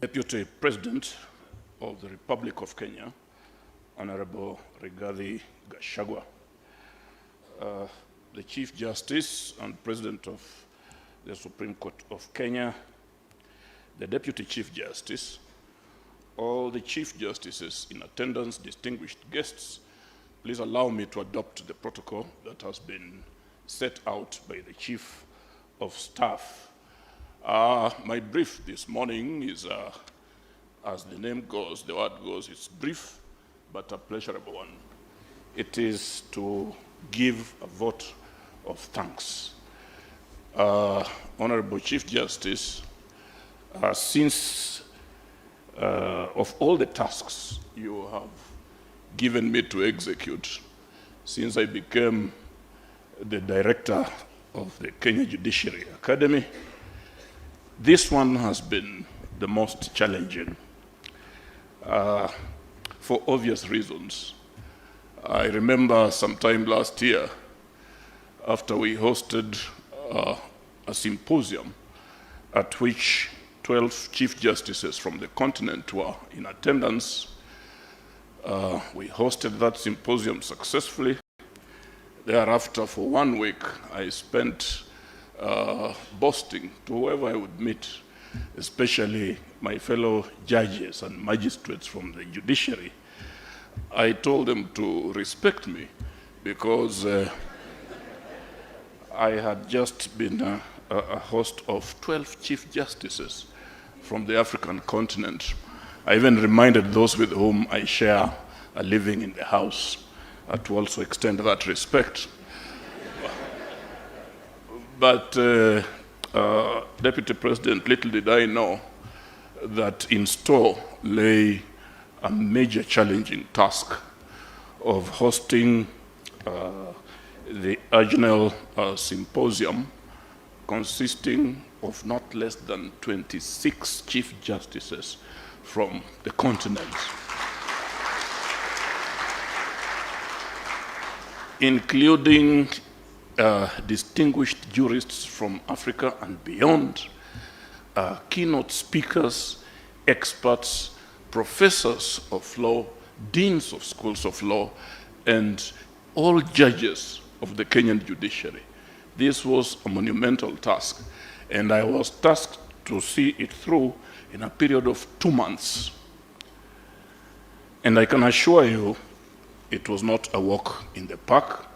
Deputy President of the Republic of Kenya, Honorable Rigathi Gachagua, the Chief Justice and President of the Supreme Court of Kenya, the Deputy Chief Justice, all the Chief Justices in attendance, distinguished guests, please allow me to adopt the protocol that has been set out by the Chief of Staff. My brief this morning is, as the name goes, the word goes, it's brief, but a pleasurable one. It is to give a vote of thanks. Honorable Chief Justice, since of all the tasks you have given me to execute, since I became the director of the Kenya Judiciary Academy, this one has been the most challenging for obvious reasons. I remember sometime last year, after we hosted a symposium at which 12 Chief Justices from the continent were in attendance. We hosted that symposium successfully. Thereafter, for 1 week, I spent boasting to whoever I would meet, especially my fellow judges and magistrates from the judiciary. I told them to respect me because I had just been a host of 12 Chief Justices from the African continent. I even reminded those with whom I share a living in the house to also extend that respect. But Deputy President, little did I know that in store lay a major challenging task of hosting the annual symposium consisting of not less than 26 Chief Justices from the continent, including distinguished jurists from Africa and beyond, keynote speakers, experts, professors of law, deans of schools of law, and all judges of the Kenyan judiciary. This was a monumental task, and I was tasked to see it through in a period of 2 months. And I can assure you, it was not a walk in the park,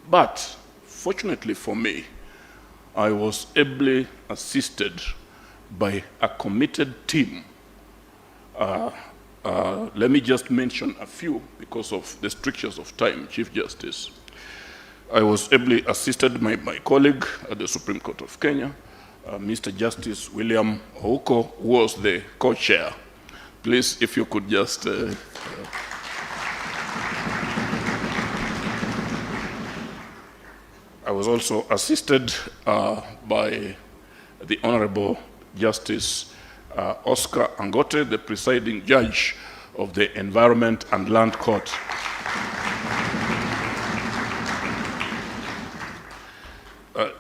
but fortunately for me, I was ably assisted by a committed team. Let me just mention a few because of the strictures of time, Chief Justice. I was ably assisted by my colleague at the Supreme Court of Kenya, Mr. Justice William Ouko, who was the co-chair. Please, if you could just... I was also assisted by the Honorable Justice Oscar Angote, the presiding judge of the Environment and Land Court.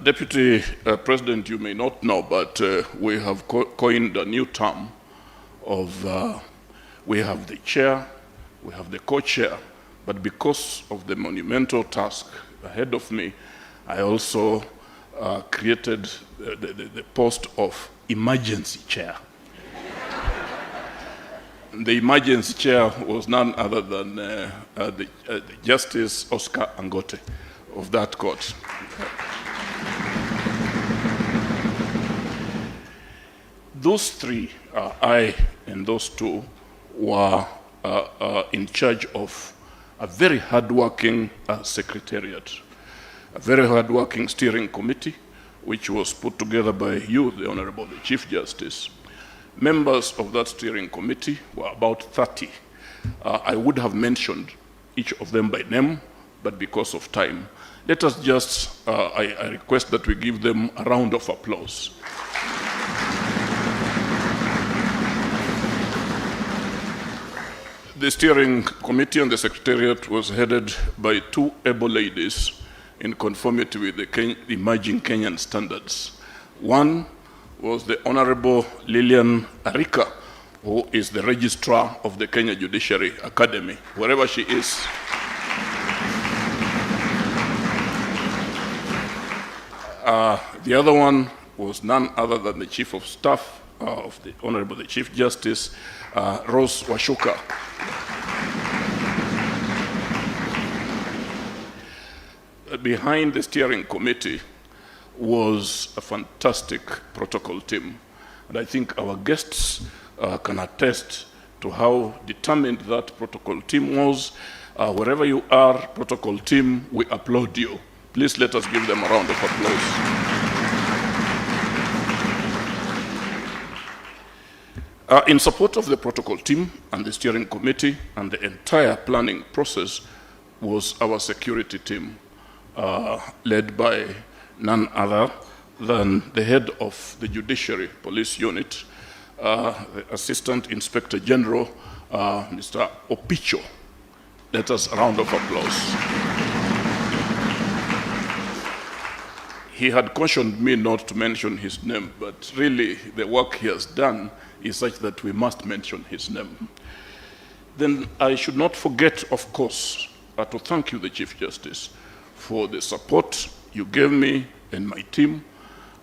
Deputy President, you may not know, but we have coined a new term of, we have the chair, we have the co-chair, but because of the monumental task ahead of me, I also created the post of emergency chair. The emergency chair was none other than the Justice Oscar Angote of that court. Those three, I and those two, were in charge of a very hardworking secretariat, a very hardworking steering committee, which was put together by you, the Honorable Chief Justice. Members of that steering committee were about 30. I would have mentioned each of them by name, but because of time, let us just, I request that we give them a round of applause. The steering committee and the secretariat was headed by two able ladies, in conformity with the emerging Kenyan standards. One was the Honorable Lillian Arika, who is the registrar of the Kenya Judiciary Academy, wherever she is. The other one was none other than the Chief of Staff of the Honorable the Chief Justice, Rose Washuka. Behind the steering committee was a fantastic protocol team. And I think our guests can attest to how determined that protocol team was. Wherever you are, protocol team, we applaud you. Please let us give them a round of applause. In support of the protocol team and the steering committee and the entire planning process was our security team, led by none other than the head of the Judiciary Police Unit, the Assistant Inspector General, Mr. Opicho. Let us a round of applause. He had cautioned me not to mention his name, but really the work he has done is such that we must mention his name. Then I should not forget, of course, to thank you, the Chief Justice, for the support you gave me and my team.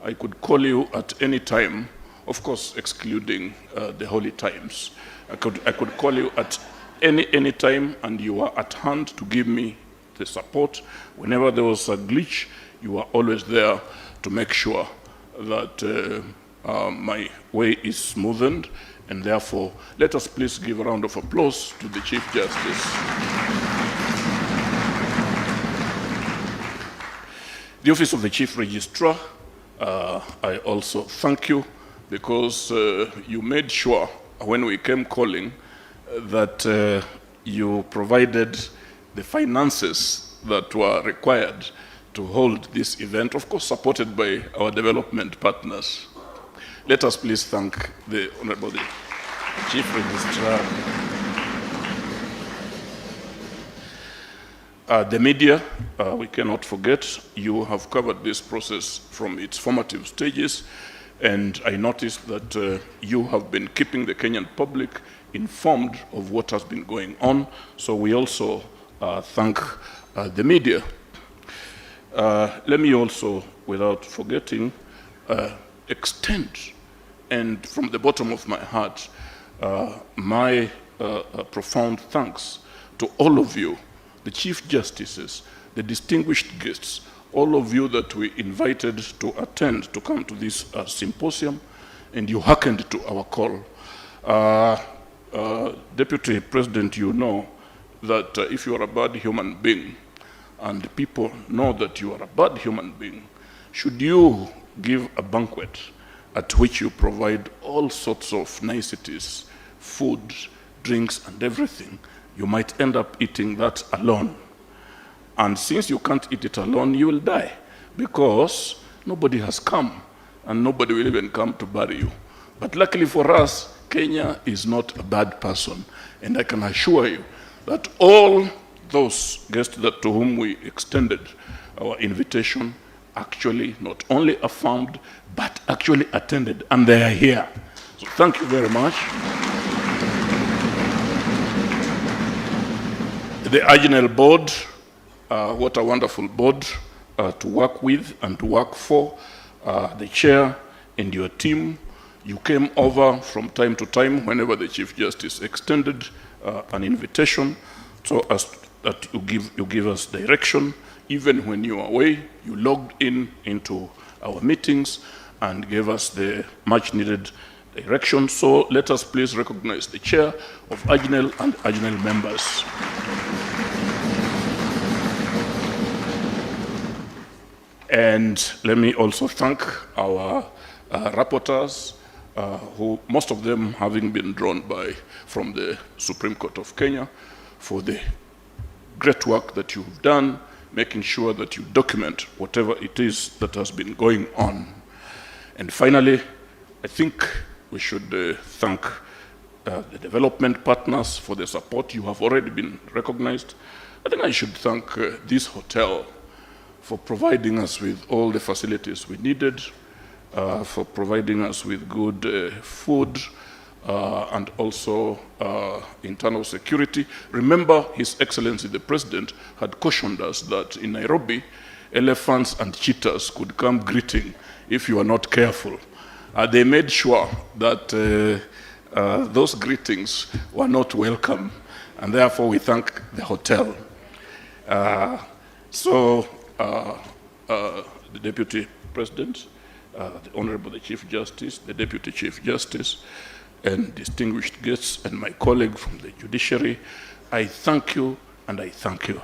I could call you at any time, of course, excluding the holy times. I could call you at any time, and you are at hand to give me the support. Whenever there was a glitch, you are always there to make sure that my way is smoothened, and therefore, let us please give a round of applause to the Chief Justice. The Office of the Chief Registrar, I also thank you, because you made sure when we came calling that you provided the finances that were required to hold this event, of course supported by our development partners. Let us please thank the Honorable Chief Registrar. The media, we cannot forget, you have covered this process from its formative stages, and I noticed that you have been keeping the Kenyan public informed of what has been going on, so we also thank the media. Let me also, without forgetting, extend, and from the bottom of my heart, my profound thanks to all of you, the Chief Justices, the distinguished guests, all of you that we invited to attend, to come to this symposium, and you hearkened to our call. Deputy President, you know that if you are a bad human being, and people know that you are a bad human being, should you give a banquet at which you provide all sorts of niceties, food, drinks, and everything, you might end up eating that alone. And since you can't eat it alone, you will die, because nobody has come, and nobody will even come to bury you. But luckily for us, Kenya is not a bad person, and I can assure you that all those guests that to whom we extended our invitation actually not only affirmed, but actually attended, and they are here. So thank you very much. The Acknowledgments board, what a wonderful board to work with and to work for. The chair and your team, you came over from time to time whenever the Chief Justice extended an invitation, so as that you give us direction. Even when you are away, you logged into our meetings and gave us the much needed direction. So let us please recognize the chair of Acknowledgments and Acknowledgments members. And let me also thank our rapporteurs, who most of them having been drawn from the Supreme Court of Kenya, for the great work that you've done, making sure that you document whatever it is that has been going on. And finally, I think we should thank the development partners for the support. You have already been recognized. I think I should thank this hotel for providing us with all the facilities we needed, for providing us with good food, and also internal security. Remember, His Excellency the President had cautioned us that in Nairobi, elephants and cheetahs could come greeting if you are not careful. They made sure that those greetings were not welcome, and therefore we thank the hotel. The Deputy President, the Honorable the Chief Justice, the Deputy Chief Justice, and distinguished guests, and my colleague from the Judiciary, I thank you and I thank you.